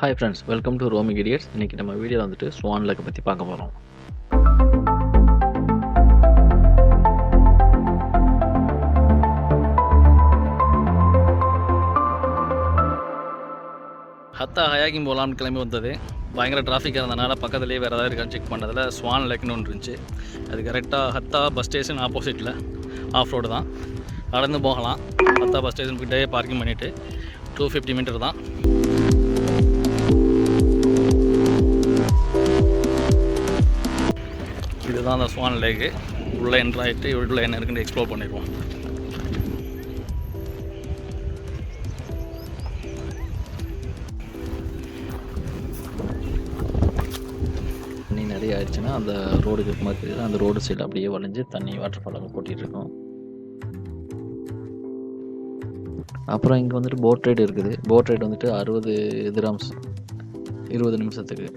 Hi friends, welcome to roaming idiots. இன்றைக்கி நம்ம வீடியோவில் வந்துட்டு ஸ்வான் லேக்கை பற்றி பார்க்க போகிறோம். ஹத்தா ஹயாக்கிங் போகலான்னு கிளம்பி வந்தது. பயங்கர டிராஃபிக்காக இருந்தனால பக்கத்துலேயே வேறு ஏதாவது இருக்கான்னு செக் பண்ணதில் ஸ்வான் லேக்னு ஒன்று இருந்துச்சு. அது கரெக்டாக ஹத்தா பஸ் ஸ்டேஷன் ஆப்போசிட்டில் ஆஃப் ரோடு தான், நடந்து போகலாம். ஹத்தா பஸ் ஸ்டேஷன் கிட்டே பார்க்கிங் பண்ணிவிட்டு 250 மீட்டர் தான். இதுதான் அந்த ஸ்வான் லேக்கு. உள்ளே என்ட்ராயிட்டு உள்ளே என்ன இருக்குன்னு எக்ஸ்ப்ளோர் பண்ணிடுவோம். தண்ணி நிறைய ஆயிடுச்சுன்னா அந்த ரோடுக்கு மாதிரி அந்த ரோடு சைடு அப்படியே வளைஞ்சு தண்ணி வாட்டர் ஃபால் அங்கே போட்டிகிட்டு இருக்கோம். அப்புறம் இங்கே வந்துட்டு போட் ரைடு இருக்குது. போட் ரைடு வந்துட்டு 60 திராம்ஸ் 20 நிமிஷத்துக்கு.